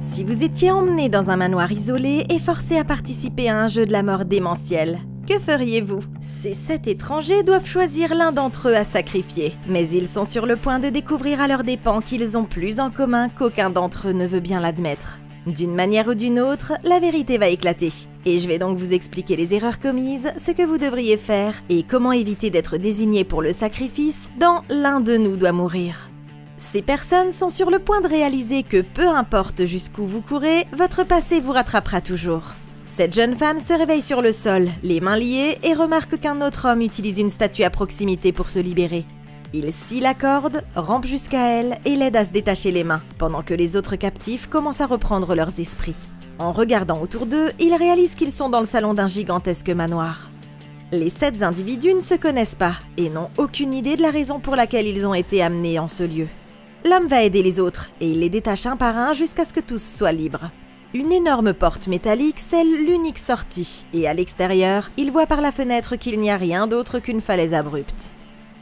Si vous étiez emmené dans un manoir isolé et forcé à participer à un jeu de la mort démentiel, que feriez-vous? Ces 7 étrangers doivent choisir l'un d'entre eux à sacrifier, mais ils sont sur le point de découvrir à leurs dépens qu'ils ont plus en commun qu'aucun d'entre eux ne veut bien l'admettre. D'une manière ou d'une autre, la vérité va éclater. Et je vais donc vous expliquer les erreurs commises, ce que vous devriez faire et comment éviter d'être désigné pour le sacrifice dans L'un de nous doit mourir. Ces personnes sont sur le point de réaliser que peu importe jusqu'où vous courez, votre passé vous rattrapera toujours. Cette jeune femme se réveille sur le sol, les mains liées, et remarque qu'un autre homme utilise une statue à proximité pour se libérer. Il scie la corde, rampe jusqu'à elle et l'aide à se détacher les mains, pendant que les autres captifs commencent à reprendre leurs esprits. En regardant autour d'eux, ils réalisent qu'ils sont dans le salon d'un gigantesque manoir. Les 7 individus ne se connaissent pas et n'ont aucune idée de la raison pour laquelle ils ont été amenés en ce lieu. L'homme va aider les autres et il les détache un par un jusqu'à ce que tous soient libres. Une énorme porte métallique scelle l'unique sortie, et à l'extérieur, il voit par la fenêtre qu'il n'y a rien d'autre qu'une falaise abrupte.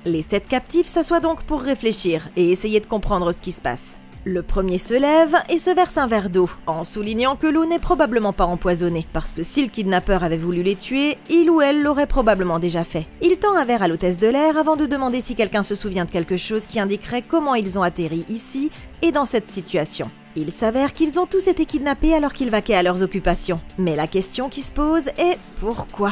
Les 7 captifs s'assoient donc pour réfléchir et essayer de comprendre ce qui se passe. Le premier se lève et se verse un verre d'eau, en soulignant que l'eau n'est probablement pas empoisonnée, parce que si le kidnappeur avait voulu les tuer, il ou elle l'aurait probablement déjà fait. Il tend un verre à l'hôtesse de l'air avant de demander si quelqu'un se souvient de quelque chose qui indiquerait comment ils ont atterri ici et dans cette situation. Il s'avère qu'ils ont tous été kidnappés alors qu'ils vaquaient à leurs occupations. Mais la question qui se pose est pourquoi ?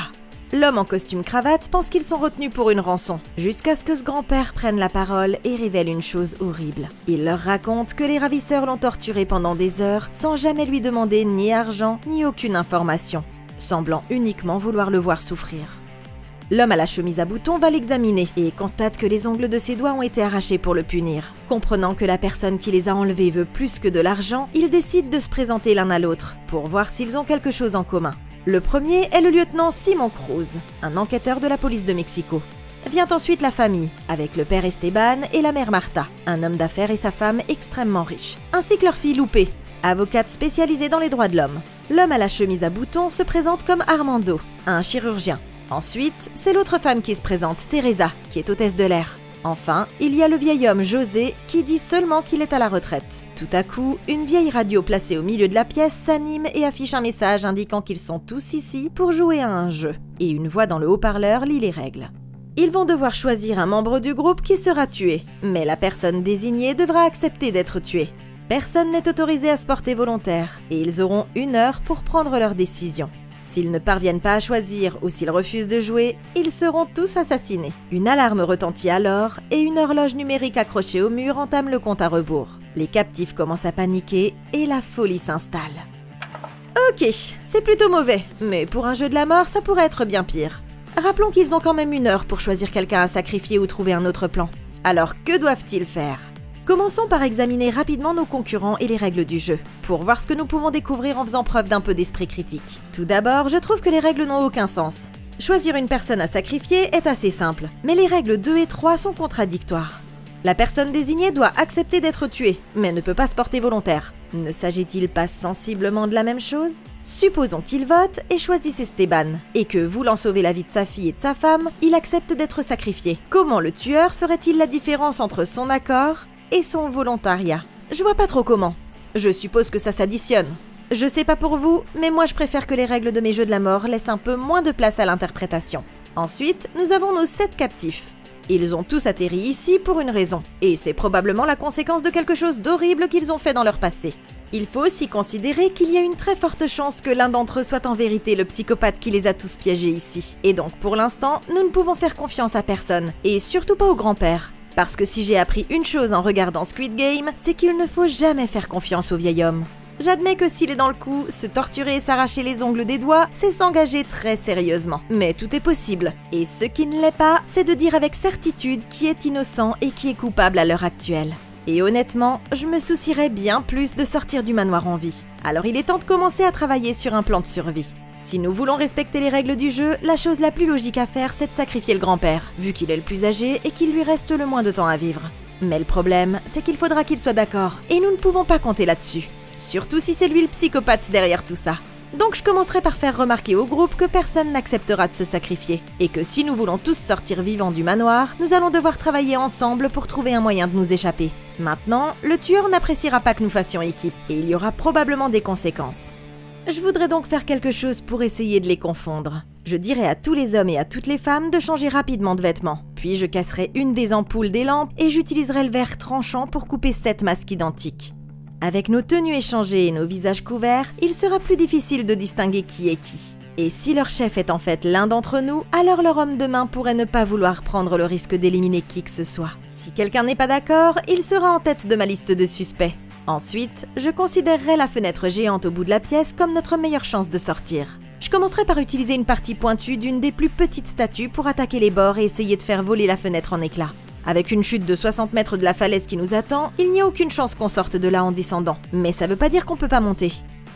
L'homme en costume cravate pense qu'ils sont retenus pour une rançon, jusqu'à ce que ce grand-père prenne la parole et révèle une chose horrible. Il leur raconte que les ravisseurs l'ont torturé pendant des heures sans jamais lui demander ni argent ni aucune information, semblant uniquement vouloir le voir souffrir. L'homme à la chemise à boutons va l'examiner et constate que les ongles de ses doigts ont été arrachés pour le punir. Comprenant que la personne qui les a enlevés veut plus que de l'argent, ils décident de se présenter l'un à l'autre pour voir s'ils ont quelque chose en commun. Le premier est le lieutenant Simon Cruz, un enquêteur de la police de Mexico. Vient ensuite la famille, avec le père Esteban et la mère Marta, un homme d'affaires et sa femme extrêmement riches, ainsi que leur fille Lupe, avocate spécialisée dans les droits de l'homme. L'homme à la chemise à boutons se présente comme Armando, un chirurgien. Ensuite, c'est l'autre femme qui se présente, Teresa, qui est hôtesse de l'air. Enfin, il y a le vieil homme José qui dit seulement qu'il est à la retraite. Tout à coup, une vieille radio placée au milieu de la pièce s'anime et affiche un message indiquant qu'ils sont tous ici pour jouer à un jeu. Et une voix dans le haut-parleur lit les règles. Ils vont devoir choisir un membre du groupe qui sera tué, mais la personne désignée devra accepter d'être tuée. Personne n'est autorisé à se porter volontaire, et ils auront 1 heure pour prendre leur décision. S'ils ne parviennent pas à choisir ou s'ils refusent de jouer, ils seront tous assassinés. Une alarme retentit alors et une horloge numérique accrochée au mur entame le compte à rebours. Les captifs commencent à paniquer et la folie s'installe. Ok, c'est plutôt mauvais, mais pour un jeu de la mort, ça pourrait être bien pire. Rappelons qu'ils ont quand même 1 heure pour choisir quelqu'un à sacrifier ou trouver un autre plan. Alors que doivent-ils faire ? Commençons par examiner rapidement nos concurrents et les règles du jeu, pour voir ce que nous pouvons découvrir en faisant preuve d'un peu d'esprit critique. Tout d'abord, je trouve que les règles n'ont aucun sens. Choisir une personne à sacrifier est assez simple, mais les règles 2 et 3 sont contradictoires. La personne désignée doit accepter d'être tuée, mais ne peut pas se porter volontaire. Ne s'agit-il pas sensiblement de la même chose ? Supposons qu'il vote et choisisse Esteban, et que, voulant sauver la vie de sa fille et de sa femme, il accepte d'être sacrifié. Comment le tueur ferait-il la différence entre son accord et son volontariat? Je vois pas trop comment. Je suppose que ça s'additionne. Je sais pas pour vous, mais moi je préfère que les règles de mes jeux de la mort laissent un peu moins de place à l'interprétation. Ensuite, nous avons nos 7 captifs. Ils ont tous atterri ici pour une raison, et c'est probablement la conséquence de quelque chose d'horrible qu'ils ont fait dans leur passé. Il faut aussi considérer qu'il y a une très forte chance que l'un d'entre eux soit en vérité le psychopathe qui les a tous piégés ici. Et donc pour l'instant, nous ne pouvons faire confiance à personne, et surtout pas au grand-père. Parce que si j'ai appris une chose en regardant Squid Game, c'est qu'il ne faut jamais faire confiance au vieil homme. J'admets que s'il est dans le coup, se torturer et s'arracher les ongles des doigts, c'est s'engager très sérieusement. Mais tout est possible. Et ce qui ne l'est pas, c'est de dire avec certitude qui est innocent et qui est coupable à l'heure actuelle. Et honnêtement, je me soucierais bien plus de sortir du manoir en vie. Alors il est temps de commencer à travailler sur un plan de survie. Si nous voulons respecter les règles du jeu, la chose la plus logique à faire, c'est de sacrifier le grand-père, vu qu'il est le plus âgé et qu'il lui reste le moins de temps à vivre. Mais le problème, c'est qu'il faudra qu'il soit d'accord, et nous ne pouvons pas compter là-dessus. Surtout si c'est lui le psychopathe derrière tout ça. Donc je commencerai par faire remarquer au groupe que personne n'acceptera de se sacrifier, et que si nous voulons tous sortir vivants du manoir, nous allons devoir travailler ensemble pour trouver un moyen de nous échapper. Maintenant, le tueur n'appréciera pas que nous fassions équipe, et il y aura probablement des conséquences. Je voudrais donc faire quelque chose pour essayer de les confondre. Je dirai à tous les hommes et à toutes les femmes de changer rapidement de vêtements. Puis je casserai une des ampoules des lampes et j'utiliserai le verre tranchant pour couper 7 masques identiques. Avec nos tenues échangées et nos visages couverts, il sera plus difficile de distinguer qui est qui. Et si leur chef est en fait l'un d'entre nous, alors leur homme de main pourrait ne pas vouloir prendre le risque d'éliminer qui que ce soit. Si quelqu'un n'est pas d'accord, il sera en tête de ma liste de suspects. Ensuite, je considérerai la fenêtre géante au bout de la pièce comme notre meilleure chance de sortir. Je commencerai par utiliser une partie pointue d'une des plus petites statues pour attaquer les bords et essayer de faire voler la fenêtre en éclats. Avec une chute de 60 mètres de la falaise qui nous attend, il n'y a aucune chance qu'on sorte de là en descendant, mais ça veut pas dire qu'on peut pas monter.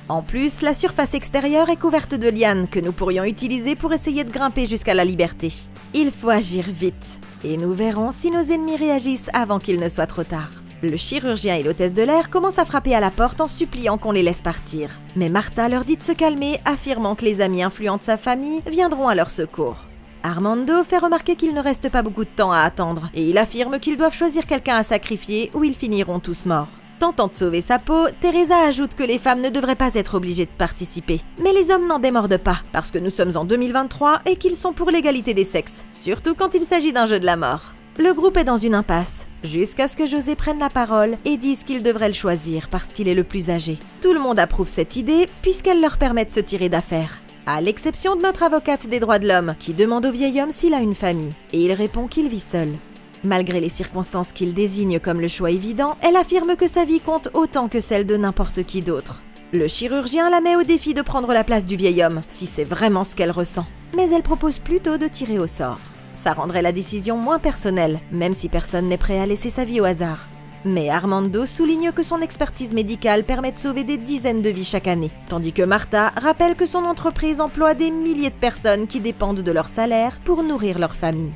En plus, la surface extérieure est couverte de lianes que nous pourrions utiliser pour essayer de grimper jusqu'à la liberté. Il faut agir vite, et nous verrons si nos ennemis réagissent avant qu'il ne soit trop tard. Le chirurgien et l'hôtesse de l'air commencent à frapper à la porte en suppliant qu'on les laisse partir. Mais Martha leur dit de se calmer, affirmant que les amis influents de sa famille viendront à leur secours. Armando fait remarquer qu'il ne reste pas beaucoup de temps à attendre, et il affirme qu'ils doivent choisir quelqu'un à sacrifier ou ils finiront tous morts. Tentant de sauver sa peau, Teresa ajoute que les femmes ne devraient pas être obligées de participer. Mais les hommes n'en démordent pas, parce que nous sommes en 2023 et qu'ils sont pour l'égalité des sexes, surtout quand il s'agit d'un jeu de la mort. Le groupe est dans une impasse, jusqu'à ce que José prenne la parole et dise qu'il devrait le choisir parce qu'il est le plus âgé. Tout le monde approuve cette idée puisqu'elle leur permet de se tirer d'affaire. À l'exception de notre avocate des droits de l'homme qui demande au vieil homme s'il a une famille, et il répond qu'il vit seul. Malgré les circonstances qu'il désigne comme le choix évident, elle affirme que sa vie compte autant que celle de n'importe qui d'autre. Le chirurgien la met au défi de prendre la place du vieil homme, si c'est vraiment ce qu'elle ressent. Mais elle propose plutôt de tirer au sort. Ça rendrait la décision moins personnelle, même si personne n'est prêt à laisser sa vie au hasard. Mais Armando souligne que son expertise médicale permet de sauver des dizaines de vies chaque année, tandis que Martha rappelle que son entreprise emploie des milliers de personnes qui dépendent de leur salaire pour nourrir leur famille.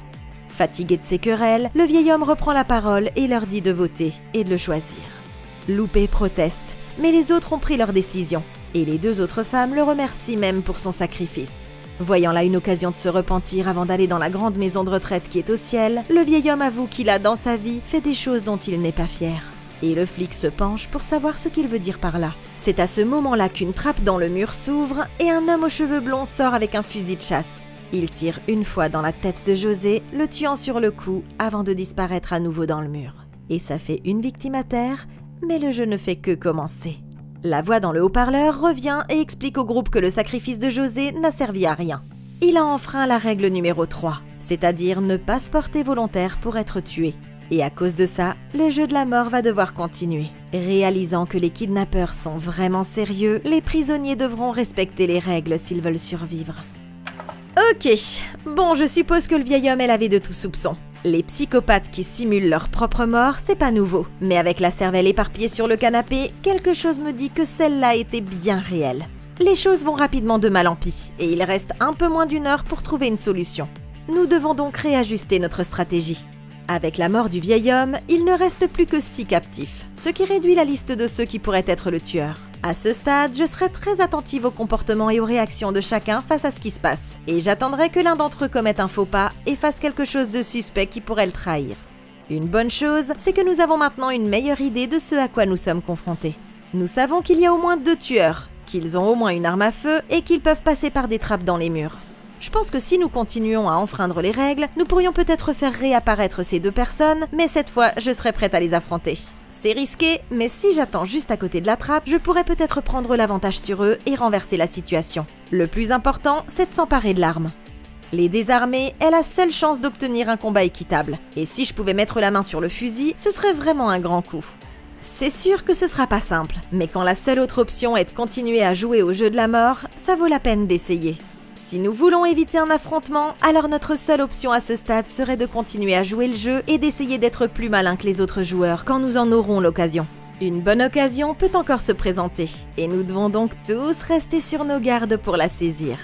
Fatigué de ces querelles, le vieil homme reprend la parole et leur dit de voter et de le choisir. Loupé proteste, mais les autres ont pris leur décision, et les 2 autres femmes le remercient même pour son sacrifice. Voyant là une occasion de se repentir avant d'aller dans la grande maison de retraite qui est au ciel, le vieil homme avoue qu'il a dans sa vie fait des choses dont il n'est pas fier. Et le flic se penche pour savoir ce qu'il veut dire par là. C'est à ce moment-là qu'une trappe dans le mur s'ouvre et un homme aux cheveux blonds sort avec un fusil de chasse. Il tire une fois dans la tête de José, le tuant sur le coup avant de disparaître à nouveau dans le mur. Et ça fait une victime à terre, mais le jeu ne fait que commencer. La voix dans le haut-parleur revient et explique au groupe que le sacrifice de José n'a servi à rien. Il a enfreint la règle numéro 3, c'est-à-dire ne pas se porter volontaire pour être tué. Et à cause de ça, le jeu de la mort va devoir continuer. Réalisant que les kidnappeurs sont vraiment sérieux, les prisonniers devront respecter les règles s'ils veulent survivre. Ok, bon, je suppose que le vieil homme est lavé de tout soupçon. Les psychopathes qui simulent leur propre mort, c'est pas nouveau. Mais avec la cervelle éparpillée sur le canapé, quelque chose me dit que celle-là était bien réelle. Les choses vont rapidement de mal en pis, et il reste un peu moins d'1 heure pour trouver une solution. Nous devons donc réajuster notre stratégie. Avec la mort du vieil homme, il ne reste plus que 6 captifs, ce qui réduit la liste de ceux qui pourraient être le tueur. À ce stade, je serai très attentive au comportement et aux réactions de chacun face à ce qui se passe, et j'attendrai que l'un d'entre eux commette un faux pas et fasse quelque chose de suspect qui pourrait le trahir. Une bonne chose, c'est que nous avons maintenant une meilleure idée de ce à quoi nous sommes confrontés. Nous savons qu'il y a au moins 2 tueurs, qu'ils ont au moins une arme à feu et qu'ils peuvent passer par des trappes dans les murs. Je pense que si nous continuons à enfreindre les règles, nous pourrions peut-être faire réapparaître ces 2 personnes, mais cette fois, je serai prête à les affronter. C'est risqué, mais si j'attends juste à côté de la trappe, je pourrais peut-être prendre l'avantage sur eux et renverser la situation. Le plus important, c'est de s'emparer de l'arme. Les désarmer est la seule chance d'obtenir un combat équitable. Et si je pouvais mettre la main sur le fusil, ce serait vraiment un grand coup. C'est sûr que ce sera pas simple, mais quand la seule autre option est de continuer à jouer au jeu de la mort, ça vaut la peine d'essayer. Si nous voulons éviter un affrontement, alors notre seule option à ce stade serait de continuer à jouer le jeu et d'essayer d'être plus malin que les autres joueurs quand nous en aurons l'occasion. Une bonne occasion peut encore se présenter, et nous devons donc tous rester sur nos gardes pour la saisir.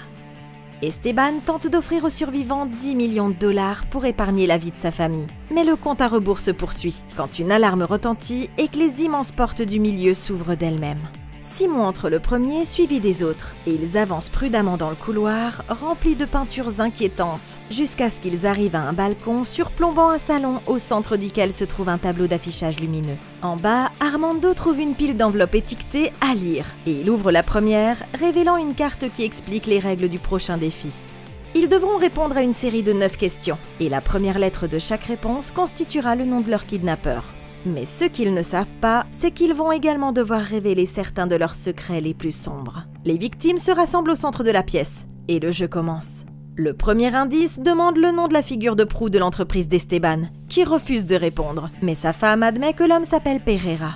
Esteban tente d'offrir aux survivants 10 millions de dollars pour épargner la vie de sa famille. Mais le compte à rebours se poursuit, quand une alarme retentit et que les immenses portes du milieu s'ouvrent d'elles-mêmes. Simon entre le premier, suivi des autres, et ils avancent prudemment dans le couloir, rempli de peintures inquiétantes, jusqu'à ce qu'ils arrivent à un balcon surplombant un salon au centre duquel se trouve un tableau d'affichage lumineux. En bas, Armando trouve une pile d'enveloppes étiquetées à lire, et il ouvre la première, révélant une carte qui explique les règles du prochain défi. Ils devront répondre à une série de 9 questions, et la première lettre de chaque réponse constituera le nom de leur kidnappeur. Mais ce qu'ils ne savent pas, c'est qu'ils vont également devoir révéler certains de leurs secrets les plus sombres. Les victimes se rassemblent au centre de la pièce, et le jeu commence. Le premier indice demande le nom de la figure de proue de l'entreprise d'Esteban, qui refuse de répondre, mais sa femme admet que l'homme s'appelle Pereira.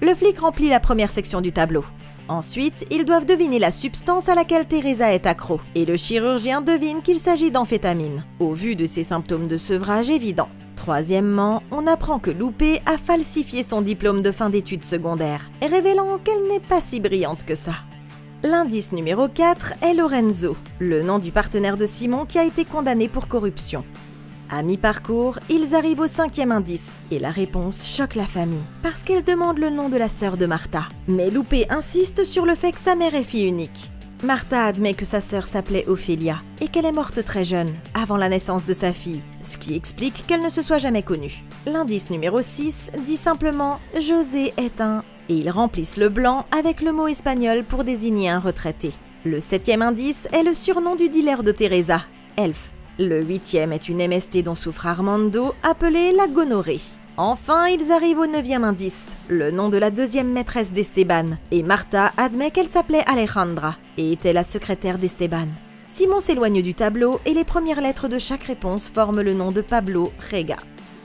Le flic remplit la première section du tableau. Ensuite, ils doivent deviner la substance à laquelle Teresa est accro, et le chirurgien devine qu'il s'agit d'amphétamine, au vu de ses symptômes de sevrage évidents. Troisièmement, on apprend que Lupe a falsifié son diplôme de fin d'études secondaires, révélant qu'elle n'est pas si brillante que ça. L'indice numéro 4 est Lorenzo, le nom du partenaire de Simon qui a été condamné pour corruption. À mi-parcours, ils arrivent au 5e indice, et la réponse choque la famille, parce qu'elle demande le nom de la sœur de Martha. Mais Lupe insiste sur le fait que sa mère est fille unique. Martha admet que sa sœur s'appelait Ophélia, et qu'elle est morte très jeune, avant la naissance de sa fille, ce qui explique qu'elle ne se soit jamais connue. L'indice numéro 6 dit simplement « José est un » et ils remplissent le blanc avec le mot espagnol pour désigner un retraité. Le 7e indice est le surnom du dealer de Teresa, Elf. Le 8e est une MST dont souffre Armando, appelée la gonorrhée. Enfin, ils arrivent au 9e indice, le nom de la deuxième maîtresse d'Esteban, et Martha admet qu'elle s'appelait Alejandra et était la secrétaire d'Esteban. Simon s'éloigne du tableau et les premières lettres de chaque réponse forment le nom de Pablo Rega.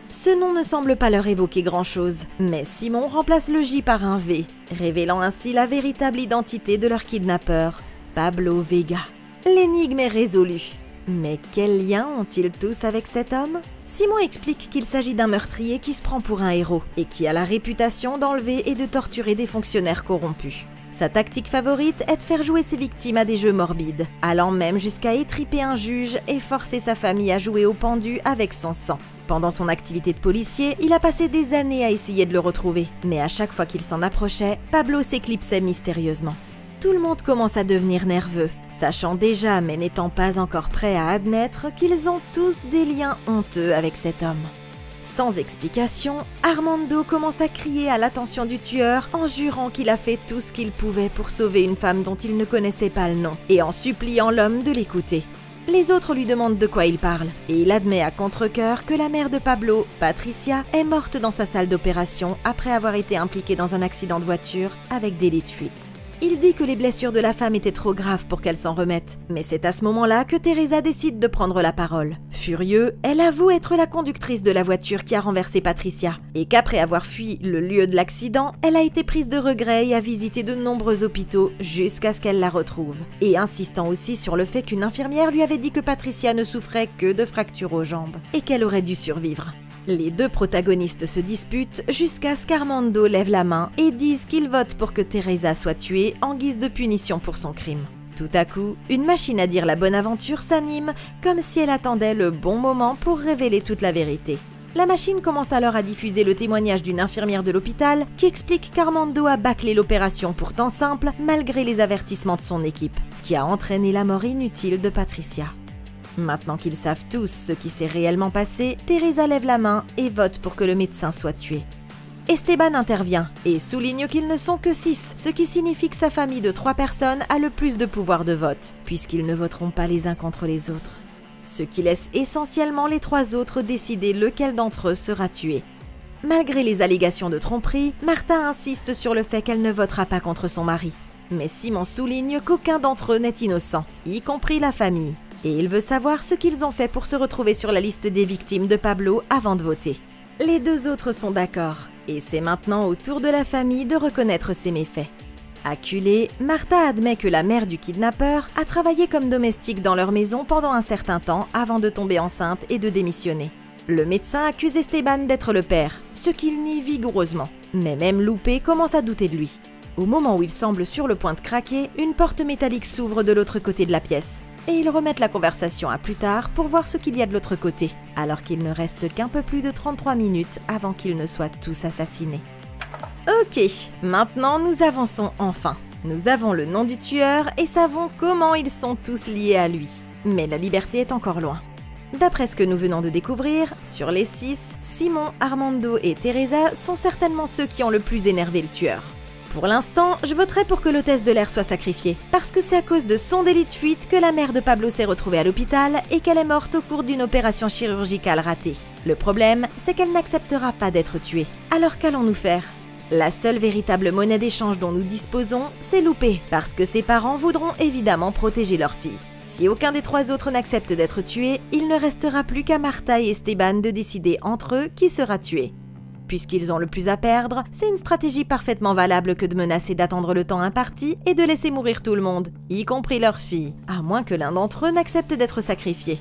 Ce nom ne semble pas leur évoquer grand-chose, mais Simon remplace le J par un V, révélant ainsi la véritable identité de leur kidnappeur, Pablo Vega. L'énigme est résolue. Mais quel lien ont-ils tous avec cet homme? Simon explique qu'il s'agit d'un meurtrier qui se prend pour un héros et qui a la réputation d'enlever et de torturer des fonctionnaires corrompus. Sa tactique favorite est de faire jouer ses victimes à des jeux morbides, allant même jusqu'à étriper un juge et forcer sa famille à jouer au pendu avec son sang. Pendant son activité de policier, il a passé des années à essayer de le retrouver, mais à chaque fois qu'il s'en approchait, Pablo s'éclipsait mystérieusement. Tout le monde commence à devenir nerveux, sachant déjà mais n'étant pas encore prêts à admettre qu'ils ont tous des liens honteux avec cet homme. Sans explication, Armando commence à crier à l'attention du tueur en jurant qu'il a fait tout ce qu'il pouvait pour sauver une femme dont il ne connaissait pas le nom et en suppliant l'homme de l'écouter. Les autres lui demandent de quoi il parle et il admet à contre-cœur que la mère de Pablo, Patricia, est morte dans sa salle d'opération après avoir été impliquée dans un accident de voiture avec délit de fuite. Il dit que les blessures de la femme étaient trop graves pour qu'elle s'en remette, mais c'est à ce moment-là que Teresa décide de prendre la parole. Furieux, elle avoue être la conductrice de la voiture qui a renversé Patricia, et qu'après avoir fui le lieu de l'accident, elle a été prise de regret et a visité de nombreux hôpitaux jusqu'à ce qu'elle la retrouve, et insistant aussi sur le fait qu'une infirmière lui avait dit que Patricia ne souffrait que de fractures aux jambes, et qu'elle aurait dû survivre. Les deux protagonistes se disputent jusqu'à ce qu'Armando lève la main et dise qu'il vote pour que Teresa soit tuée en guise de punition pour son crime. Tout à coup, une machine à dire la bonne aventure s'anime comme si elle attendait le bon moment pour révéler toute la vérité. La machine commence alors à diffuser le témoignage d'une infirmière de l'hôpital qui explique qu'Armando a bâclé l'opération pourtant simple malgré les avertissements de son équipe, ce qui a entraîné la mort inutile de Patricia. Maintenant qu'ils savent tous ce qui s'est réellement passé, Teresa lève la main et vote pour que le médecin soit tué. Esteban intervient et souligne qu'ils ne sont que 6, ce qui signifie que sa famille de 3 personnes a le plus de pouvoir de vote, puisqu'ils ne voteront pas les uns contre les autres. Ce qui laisse essentiellement les 3 autres décider lequel d'entre eux sera tué. Malgré les allégations de tromperie, Martha insiste sur le fait qu'elle ne votera pas contre son mari. Mais Simon souligne qu'aucun d'entre eux n'est innocent, y compris la famille. Et il veut savoir ce qu'ils ont fait pour se retrouver sur la liste des victimes de Pablo avant de voter. Les 2 autres sont d'accord, et c'est maintenant au tour de la famille de reconnaître ses méfaits. Acculée, Martha admet que la mère du kidnappeur a travaillé comme domestique dans leur maison pendant un certain temps avant de tomber enceinte et de démissionner. Le médecin accuse Esteban d'être le père, ce qu'il nie vigoureusement. Mais même Lupe commence à douter de lui. Au moment où il semble sur le point de craquer, une porte métallique s'ouvre de l'autre côté de la pièce. Et ils remettent la conversation à plus tard pour voir ce qu'il y a de l'autre côté, alors qu'il ne reste qu'un peu plus de 33 minutes avant qu'ils ne soient tous assassinés. Ok, maintenant nous avançons enfin. Nous avons le nom du tueur et savons comment ils sont tous liés à lui. Mais la liberté est encore loin. D'après ce que nous venons de découvrir, sur les 6, Simon, Armando et Teresa sont certainement ceux qui ont le plus énervé le tueur. Pour l'instant, je voterai pour que l'hôtesse de l'air soit sacrifiée, parce que c'est à cause de son délit de fuite que la mère de Pablo s'est retrouvée à l'hôpital et qu'elle est morte au cours d'une opération chirurgicale ratée. Le problème, c'est qu'elle n'acceptera pas d'être tuée. Alors qu'allons-nous faire ? La seule véritable monnaie d'échange dont nous disposons, c'est Lupe, parce que ses parents voudront évidemment protéger leur fille. Si aucun des 3 autres n'accepte d'être tué, il ne restera plus qu'à Martha et Esteban de décider entre eux qui sera tué. Puisqu'ils ont le plus à perdre, c'est une stratégie parfaitement valable que de menacer d'attendre le temps imparti et de laisser mourir tout le monde, y compris leur fille, à moins que l'un d'entre eux n'accepte d'être sacrifié.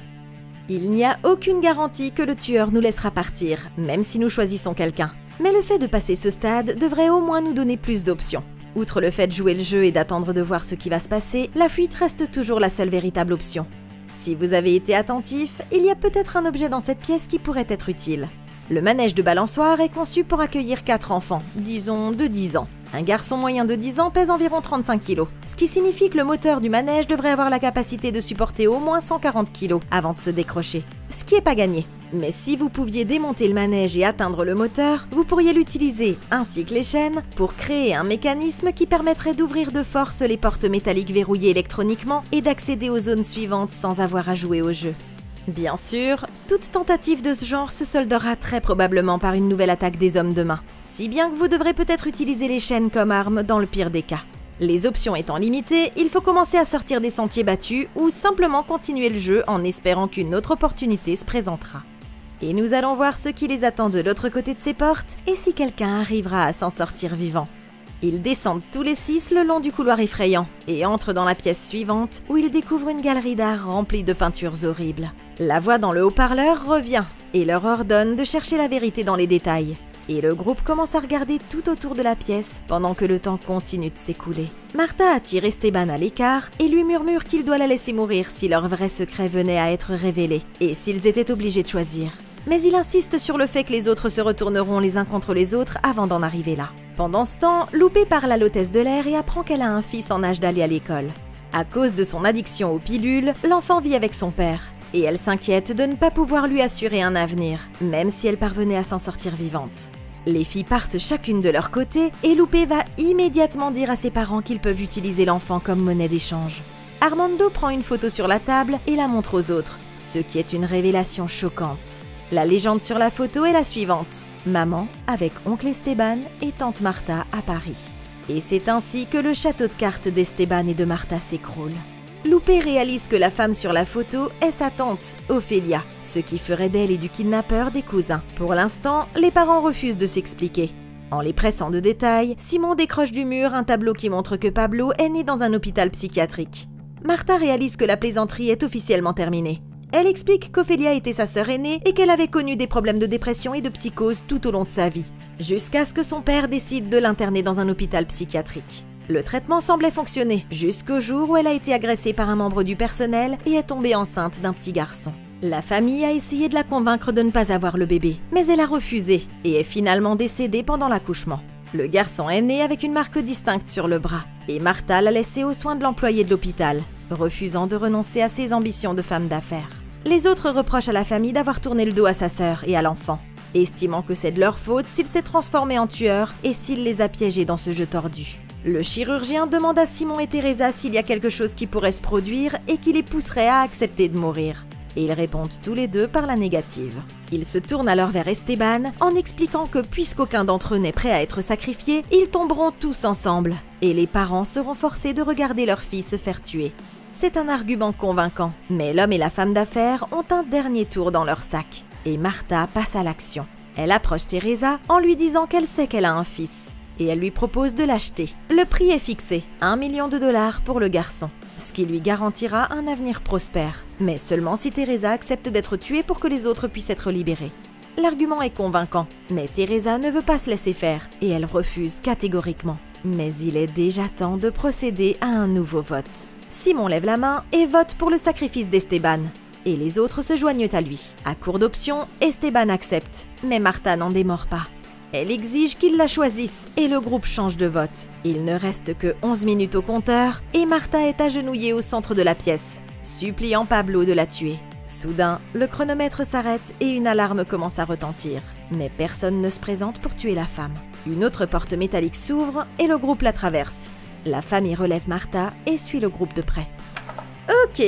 Il n'y a aucune garantie que le tueur nous laissera partir, même si nous choisissons quelqu'un. Mais le fait de passer ce stade devrait au moins nous donner plus d'options. Outre le fait de jouer le jeu et d'attendre de voir ce qui va se passer, la fuite reste toujours la seule véritable option. Si vous avez été attentif, il y a peut-être un objet dans cette pièce qui pourrait être utile. Le manège de balançoire est conçu pour accueillir 4 enfants, disons de 10 ans. Un garçon moyen de 10 ans pèse environ 35 kg, ce qui signifie que le moteur du manège devrait avoir la capacité de supporter au moins 140 kg avant de se décrocher, ce qui n'est pas gagné. Mais si vous pouviez démonter le manège et atteindre le moteur, vous pourriez l'utiliser, ainsi que les chaînes, pour créer un mécanisme qui permettrait d'ouvrir de force les portes métalliques verrouillées électroniquement et d'accéder aux zones suivantes sans avoir à jouer au jeu. Bien sûr, toute tentative de ce genre se soldera très probablement par une nouvelle attaque des hommes de main, si bien que vous devrez peut-être utiliser les chaînes comme arme dans le pire des cas. Les options étant limitées, il faut commencer à sortir des sentiers battus ou simplement continuer le jeu en espérant qu'une autre opportunité se présentera. Et nous allons voir ce qui les attend de l'autre côté de ces portes et si quelqu'un arrivera à s'en sortir vivant. Ils descendent tous les 6 le long du couloir effrayant et entrent dans la pièce suivante où ils découvrent une galerie d'art remplie de peintures horribles. La voix dans le haut-parleur revient et leur ordonne de chercher la vérité dans les détails. Et le groupe commence à regarder tout autour de la pièce pendant que le temps continue de s'écouler. Martha attire Esteban à l'écart et lui murmure qu'il doit la laisser mourir si leur vrai secret venait à être révélé et s'ils étaient obligés de choisir. Mais il insiste sur le fait que les autres se retourneront les uns contre les autres avant d'en arriver là. Pendant ce temps, Lupe parle à l'hôtesse de l'air et apprend qu'elle a un fils en âge d'aller à l'école. À cause de son addiction aux pilules, l'enfant vit avec son père. Et elle s'inquiète de ne pas pouvoir lui assurer un avenir, même si elle parvenait à s'en sortir vivante. Les filles partent chacune de leur côté et Lupe va immédiatement dire à ses parents qu'ils peuvent utiliser l'enfant comme monnaie d'échange. Armando prend une photo sur la table et la montre aux autres, ce qui est une révélation choquante. La légende sur la photo est la suivante. Maman avec oncle Esteban et tante Martha à Paris. Et c'est ainsi que le château de cartes d'Esteban et de Martha s'écroule. Lupe réalise que la femme sur la photo est sa tante, Ophélia, ce qui ferait d'elle et du kidnappeur des cousins. Pour l'instant, les parents refusent de s'expliquer. En les pressant de détails, Simon décroche du mur un tableau qui montre que Pablo est né dans un hôpital psychiatrique. Martha réalise que la plaisanterie est officiellement terminée. Elle explique qu'Ophélia était sa sœur aînée et qu'elle avait connu des problèmes de dépression et de psychose tout au long de sa vie, jusqu'à ce que son père décide de l'interner dans un hôpital psychiatrique. Le traitement semblait fonctionner, jusqu'au jour où elle a été agressée par un membre du personnel et est tombée enceinte d'un petit garçon. La famille a essayé de la convaincre de ne pas avoir le bébé, mais elle a refusé et est finalement décédée pendant l'accouchement. Le garçon est né avec une marque distincte sur le bras, et Martha l'a laissé aux soins de l'employé de l'hôpital, refusant de renoncer à ses ambitions de femme d'affaires. Les autres reprochent à la famille d'avoir tourné le dos à sa sœur et à l'enfant, estimant que c'est de leur faute s'il s'est transformé en tueur et s'il les a piégés dans ce jeu tordu. Le chirurgien demande à Simon et Teresa s'il y a quelque chose qui pourrait se produire et qui les pousserait à accepter de mourir. Et ils répondent tous les deux par la négative. Ils se tournent alors vers Esteban en expliquant que puisqu'aucun d'entre eux n'est prêt à être sacrifié, ils tomberont tous ensemble et les parents seront forcés de regarder leur fille se faire tuer. C'est un argument convaincant, mais l'homme et la femme d'affaires ont un dernier tour dans leur sac et Martha passe à l'action. Elle approche Teresa en lui disant qu'elle sait qu'elle a un fils et elle lui propose de l'acheter. Le prix est fixé, $1 million pour le garçon, ce qui lui garantira un avenir prospère, mais seulement si Teresa accepte d'être tuée pour que les autres puissent être libérés. L'argument est convaincant, mais Teresa ne veut pas se laisser faire et elle refuse catégoriquement. Mais il est déjà temps de procéder à un nouveau vote. Simon lève la main et vote pour le sacrifice d'Esteban, et les autres se joignent à lui. À court d'options, Esteban accepte, mais Martha n'en démord pas. Elle exige qu'ils la choisissent et le groupe change de vote. Il ne reste que 11 minutes au compteur et Martha est agenouillée au centre de la pièce, suppliant Pablo de la tuer. Soudain, le chronomètre s'arrête et une alarme commence à retentir. Mais personne ne se présente pour tuer la femme. Une autre porte métallique s'ouvre et le groupe la traverse. La famille relève Martha et suit le groupe de près. Ok,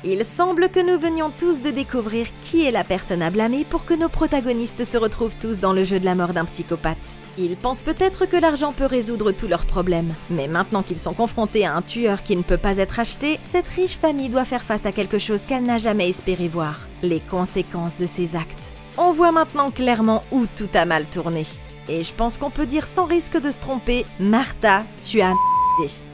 il semble que nous venions tous de découvrir qui est la personne à blâmer pour que nos protagonistes se retrouvent tous dans le jeu de la mort d'un psychopathe. Ils pensent peut-être que l'argent peut résoudre tous leurs problèmes, mais maintenant qu'ils sont confrontés à un tueur qui ne peut pas être acheté, cette riche famille doit faire face à quelque chose qu'elle n'a jamais espéré voir, les conséquences de ses actes. On voit maintenant clairement où tout a mal tourné. Et je pense qu'on peut dire sans risque de se tromper, Martha, tu as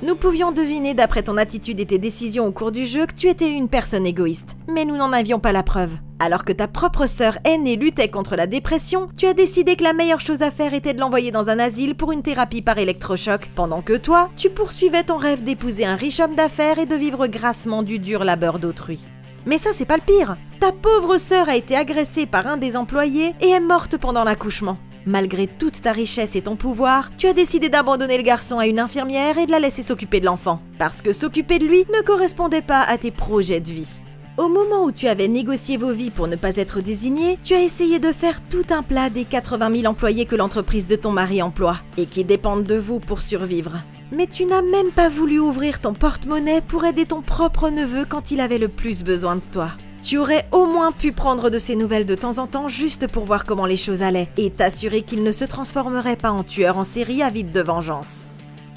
Nous pouvions deviner d'après ton attitude et tes décisions au cours du jeu que tu étais une personne égoïste, mais nous n'en avions pas la preuve. Alors que ta propre sœur aînée luttait contre la dépression, tu as décidé que la meilleure chose à faire était de l'envoyer dans un asile pour une thérapie par électrochoc, pendant que toi, tu poursuivais ton rêve d'épouser un riche homme d'affaires et de vivre grassement du dur labeur d'autrui. Mais ça, c'est pas le pire. Ta pauvre sœur a été agressée par un des employés et est morte pendant l'accouchement. Malgré toute ta richesse et ton pouvoir, tu as décidé d'abandonner le garçon à une infirmière et de la laisser s'occuper de l'enfant, parce que s'occuper de lui ne correspondait pas à tes projets de vie. Au moment où tu avais négocié vos vies pour ne pas être désigné, tu as essayé de faire tout un plat des 80 000 employés que l'entreprise de ton mari emploie, et qui dépendent de vous pour survivre. Mais tu n'as même pas voulu ouvrir ton porte-monnaie pour aider ton propre neveu quand il avait le plus besoin de toi. Tu aurais au moins pu prendre de ses nouvelles de temps en temps juste pour voir comment les choses allaient et t'assurer qu'il ne se transformerait pas en tueur en série avide de vengeance.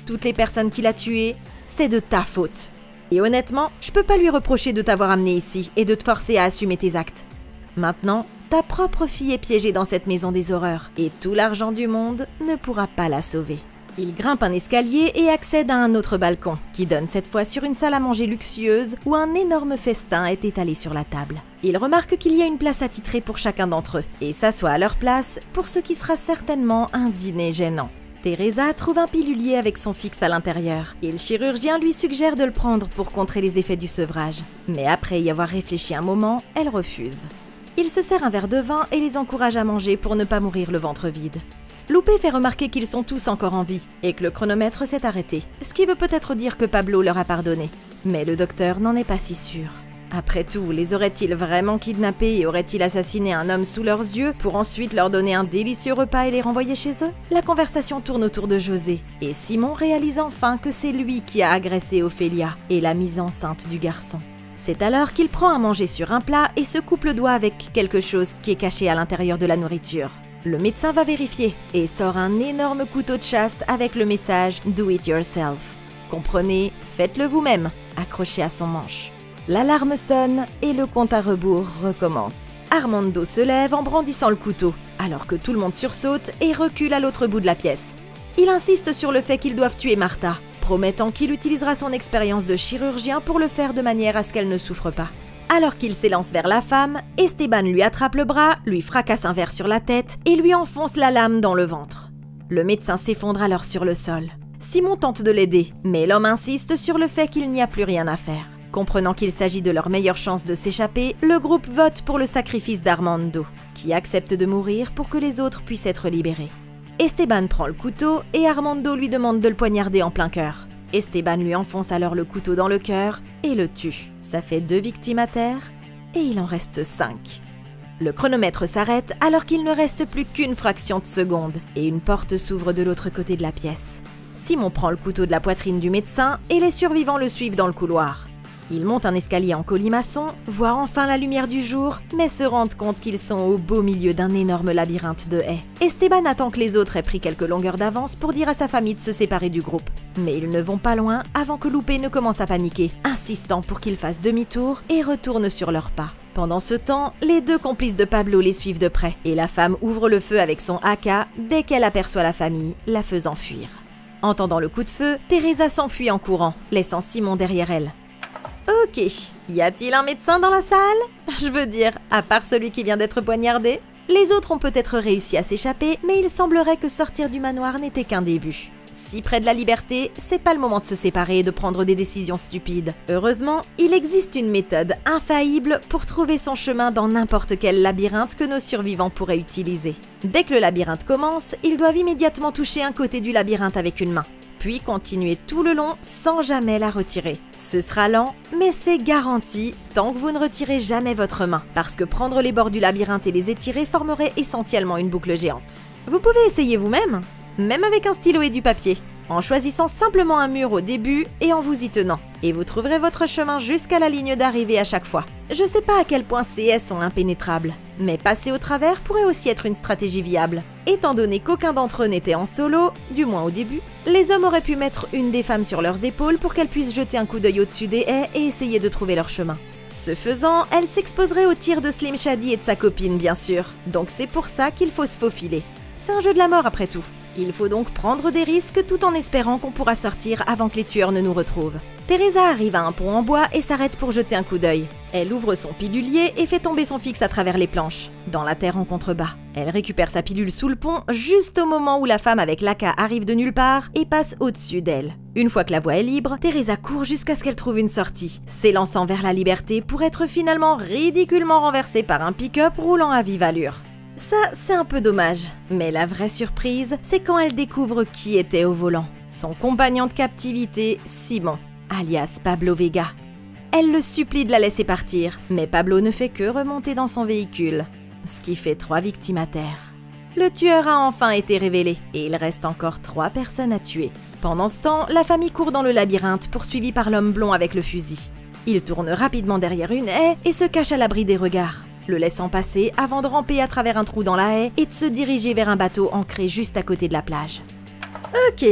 Toutes les personnes qu'il a tuées, c'est de ta faute. Et honnêtement, je peux pas lui reprocher de t'avoir amené ici et de te forcer à assumer tes actes. Maintenant, ta propre fille est piégée dans cette maison des horreurs et tout l'argent du monde ne pourra pas la sauver. Il grimpe un escalier et accède à un autre balcon, qui donne cette fois sur une salle à manger luxueuse où un énorme festin est étalé sur la table. Il remarque qu'il y a une place attitrée pour chacun d'entre eux, et s'assoit à leur place pour ce qui sera certainement un dîner gênant. Teresa trouve un pilulier avec son fixe à l'intérieur, et le chirurgien lui suggère de le prendre pour contrer les effets du sevrage. Mais après y avoir réfléchi un moment, elle refuse. Il se sert un verre de vin et les encourage à manger pour ne pas mourir le ventre vide. Loupé fait remarquer qu'ils sont tous encore en vie et que le chronomètre s'est arrêté, ce qui veut peut-être dire que Pablo leur a pardonné. Mais le docteur n'en est pas si sûr. Après tout, les aurait-il vraiment kidnappés et aurait-il assassiné un homme sous leurs yeux pour ensuite leur donner un délicieux repas et les renvoyer chez eux? La conversation tourne autour de José, et Simon réalise enfin que c'est lui qui a agressé Ophélia et la mise enceinte du garçon. C'est alors qu'il prend à manger sur un plat et se coupe le doigt avec quelque chose qui est caché à l'intérieur de la nourriture. Le médecin va vérifier et sort un énorme couteau de chasse avec le message « Do it yourself ». Comprenez, faites-le vous-même, accroché à son manche. L'alarme sonne et le compte à rebours recommence. Armando se lève en brandissant le couteau, alors que tout le monde sursaute et recule à l'autre bout de la pièce. Il insiste sur le fait qu'ils doivent tuer Martha, promettant qu'il utilisera son expérience de chirurgien pour le faire de manière à ce qu'elle ne souffre pas. Alors qu'il s'élance vers la femme, Esteban lui attrape le bras, lui fracasse un verre sur la tête et lui enfonce la lame dans le ventre. Le médecin s'effondre alors sur le sol. Simon tente de l'aider, mais l'homme insiste sur le fait qu'il n'y a plus rien à faire. Comprenant qu'il s'agit de leur meilleure chance de s'échapper, le groupe vote pour le sacrifice d'Armando, qui accepte de mourir pour que les autres puissent être libérés. Esteban prend le couteau et Armando lui demande de le poignarder en plein cœur. Esteban lui enfonce alors le couteau dans le cœur et le tue. Ça fait 2 victimes à terre et il en reste 5. Le chronomètre s'arrête alors qu'il ne reste plus qu'une fraction de seconde et une porte s'ouvre de l'autre côté de la pièce. Simon prend le couteau de la poitrine du médecin et les survivants le suivent dans le couloir. Ils montent un escalier en colimaçon, voient enfin la lumière du jour, mais se rendent compte qu'ils sont au beau milieu d'un énorme labyrinthe de haies. Esteban attend que les autres aient pris quelques longueurs d'avance pour dire à sa famille de se séparer du groupe. Mais ils ne vont pas loin avant que Loupé ne commence à paniquer, insistant pour qu'ils fassent demi-tour et retournent sur leurs pas. Pendant ce temps, les 2 complices de Pablo les suivent de près, et la femme ouvre le feu avec son AK dès qu'elle aperçoit la famille, la faisant fuir. Entendant le coup de feu, Teresa s'enfuit en courant, laissant Simon derrière elle. Ok, y a-t-il un médecin dans la salle? Je veux dire, à part celui qui vient d'être poignardé? Les autres ont peut-être réussi à s'échapper, mais il semblerait que sortir du manoir n'était qu'un début. Si près de la liberté, c'est pas le moment de se séparer et de prendre des décisions stupides. Heureusement, il existe une méthode infaillible pour trouver son chemin dans n'importe quel labyrinthe que nos survivants pourraient utiliser. Dès que le labyrinthe commence, ils doivent immédiatement toucher un côté du labyrinthe avec une main, puis continuer tout le long sans jamais la retirer. Ce sera lent, mais c'est garanti tant que vous ne retirez jamais votre main, parce que prendre les bords du labyrinthe et les étirer formerait essentiellement une boucle géante. Vous pouvez essayer vous-même, même avec un stylo et du papier, en choisissant simplement un mur au début et en vous y tenant. Et vous trouverez votre chemin jusqu'à la ligne d'arrivée à chaque fois. Je sais pas à quel point ces haies sont impénétrables, mais passer au travers pourrait aussi être une stratégie viable. Étant donné qu'aucun d'entre eux n'était en solo, du moins au début, les hommes auraient pu mettre une des femmes sur leurs épaules pour qu'elles puissent jeter un coup d'œil au-dessus des haies et essayer de trouver leur chemin. Ce faisant, elle s'exposerait aux tirs de Slim Shady et de sa copine bien sûr, donc c'est pour ça qu'il faut se faufiler. C'est un jeu de la mort après tout. Il faut donc prendre des risques tout en espérant qu'on pourra sortir avant que les tueurs ne nous retrouvent. Teresa arrive à un pont en bois et s'arrête pour jeter un coup d'œil. Elle ouvre son pilulier et fait tomber son fixe à travers les planches, dans la terre en contrebas. Elle récupère sa pilule sous le pont juste au moment où la femme avec l'AK arrive de nulle part et passe au-dessus d'elle. Une fois que la voie est libre, Teresa court jusqu'à ce qu'elle trouve une sortie, s'élançant vers la liberté pour être finalement ridiculement renversée par un pick-up roulant à vive allure. Ça, c'est un peu dommage, mais la vraie surprise, c'est quand elle découvre qui était au volant. Son compagnon de captivité, Simon, alias Pablo Vega. Elle le supplie de la laisser partir, mais Pablo ne fait que remonter dans son véhicule, ce qui fait 3 victimes à terre. Le tueur a enfin été révélé, et il reste encore 3 personnes à tuer. Pendant ce temps, la famille court dans le labyrinthe, poursuivie par l'homme blond avec le fusil. Il tourne rapidement derrière une haie et se cache à l'abri des regards, le laissant passer avant de ramper à travers un trou dans la haie et de se diriger vers un bateau ancré juste à côté de la plage. Ok,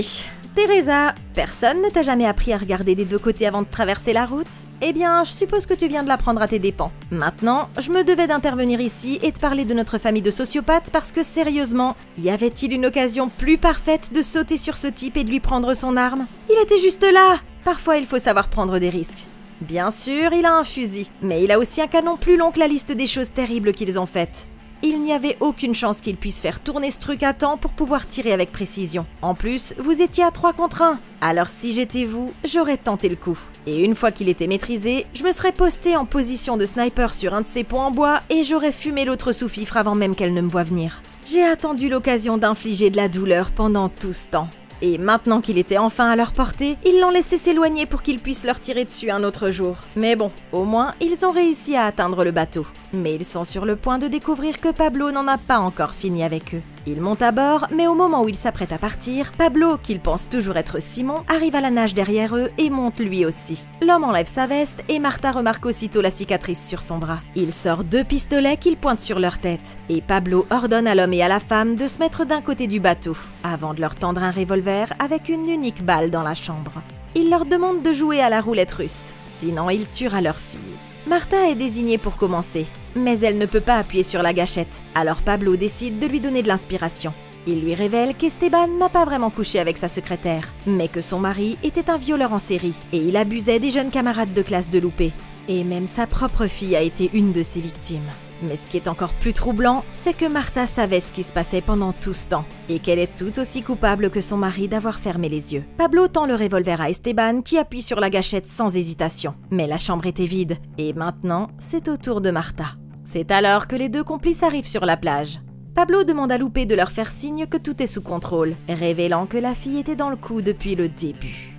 Teresa, personne ne t'a jamais appris à regarder des deux côtés avant de traverser la route? Eh bien, je suppose que tu viens de l'apprendre à tes dépens. Maintenant, je me devais d'intervenir ici et de parler de notre famille de sociopathes parce que sérieusement, y avait-il une occasion plus parfaite de sauter sur ce type et de lui prendre son arme? Il était juste là! Parfois, il faut savoir prendre des risques. Bien sûr, il a un fusil, mais il a aussi un canon plus long que la liste des choses terribles qu'ils ont faites. Il n'y avait aucune chance qu'il puisse faire tourner ce truc à temps pour pouvoir tirer avec précision. En plus, vous étiez à 3 contre 1. Alors si j'étais vous, j'aurais tenté le coup. Et une fois qu'il était maîtrisé, je me serais posté en position de sniper sur un de ces ponts en bois et j'aurais fumé l'autre sous-fifre avant même qu'elle ne me voie venir. J'ai attendu l'occasion d'infliger de la douleur pendant tout ce temps. Et maintenant qu'il était enfin à leur portée, ils l'ont laissé s'éloigner pour qu'ils puissent leur tirer dessus un autre jour. Mais bon, au moins, ils ont réussi à atteindre le bateau. Mais ils sont sur le point de découvrir que Pablo n'en a pas encore fini avec eux. Ils montent à bord, mais au moment où ils s'apprêtent à partir, Pablo, qu'ils pensent toujours être Simon, arrive à la nage derrière eux et monte lui aussi. L'homme enlève sa veste et Martha remarque aussitôt la cicatrice sur son bras. Il sort 2 pistolets qu'il pointe sur leur tête. Et Pablo ordonne à l'homme et à la femme de se mettre d'un côté du bateau, avant de leur tendre un revolver avec une unique balle dans la chambre. Il leur demande de jouer à la roulette russe, sinon il tuera leur fille. Martha est désignée pour commencer, mais elle ne peut pas appuyer sur la gâchette, alors Pablo décide de lui donner de l'inspiration. Il lui révèle qu'Esteban n'a pas vraiment couché avec sa secrétaire, mais que son mari était un violeur en série, et il abusait des jeunes camarades de classe de Lupe. Et même sa propre fille a été une de ses victimes. Mais ce qui est encore plus troublant, c'est que Martha savait ce qui se passait pendant tout ce temps, et qu'elle est tout aussi coupable que son mari d'avoir fermé les yeux. Pablo tend le revolver à Esteban qui appuie sur la gâchette sans hésitation. Mais la chambre était vide, et maintenant, c'est au tour de Martha. C'est alors que les 2 complices arrivent sur la plage. Pablo demande à Lupe de leur faire signe que tout est sous contrôle, révélant que la fille était dans le coup depuis le début.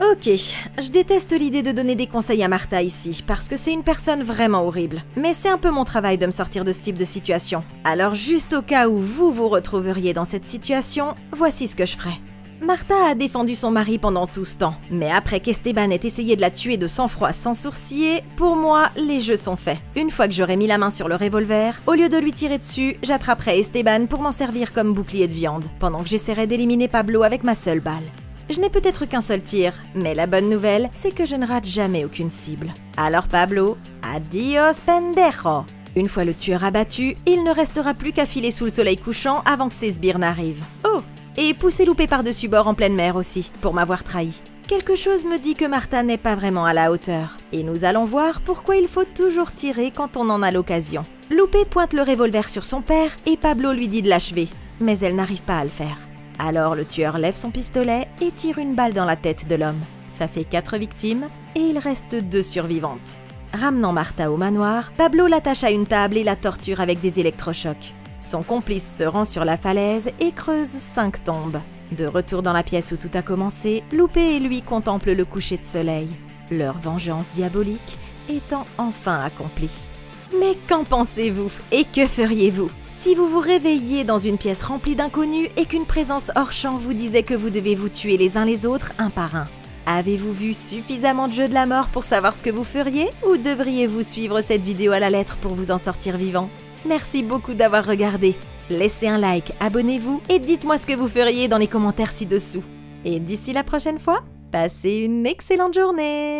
Ok, je déteste l'idée de donner des conseils à Martha ici, parce que c'est une personne vraiment horrible. Mais c'est un peu mon travail de me sortir de ce type de situation. Alors juste au cas où vous vous retrouveriez dans cette situation, voici ce que je ferais. Martha a défendu son mari pendant tout ce temps, mais après qu'Esteban ait essayé de la tuer de sang-froid sans sourciller, pour moi, les jeux sont faits. Une fois que j'aurai mis la main sur le revolver, au lieu de lui tirer dessus, j'attraperai Esteban pour m'en servir comme bouclier de viande, pendant que j'essaierai d'éliminer Pablo avec ma seule balle. Je n'ai peut-être qu'un seul tir, mais la bonne nouvelle, c'est que je ne rate jamais aucune cible. Alors Pablo, adios pendejo! Une fois le tueur abattu, il ne restera plus qu'à filer sous le soleil couchant avant que ses sbires n'arrivent. Oh! Et pousser Lupe par-dessus bord en pleine mer aussi, pour m'avoir trahi. Quelque chose me dit que Martha n'est pas vraiment à la hauteur, et nous allons voir pourquoi il faut toujours tirer quand on en a l'occasion. Lupe pointe le revolver sur son père et Pablo lui dit de l'achever, mais elle n'arrive pas à le faire. Alors le tueur lève son pistolet et tire une balle dans la tête de l'homme. Ça fait 4 victimes et il reste 2 survivantes. Ramenant Martha au manoir, Pablo l'attache à une table et la torture avec des électrochocs. Son complice se rend sur la falaise et creuse 5 tombes. De retour dans la pièce où tout a commencé, Lupe et lui contemplent le coucher de soleil, leur vengeance diabolique étant enfin accomplie. Mais qu'en pensez-vous et que feriez-vous si vous vous réveilliez dans une pièce remplie d'inconnus et qu'une présence hors champ vous disait que vous devez vous tuer les uns les autres un par un? Avez-vous vu suffisamment de Jeux de la mort pour savoir ce que vous feriez ou devriez-vous suivre cette vidéo à la lettre pour vous en sortir vivant? Merci beaucoup d'avoir regardé. Laissez un like, abonnez-vous et dites-moi ce que vous feriez dans les commentaires ci-dessous. Et d'ici la prochaine fois, passez une excellente journée!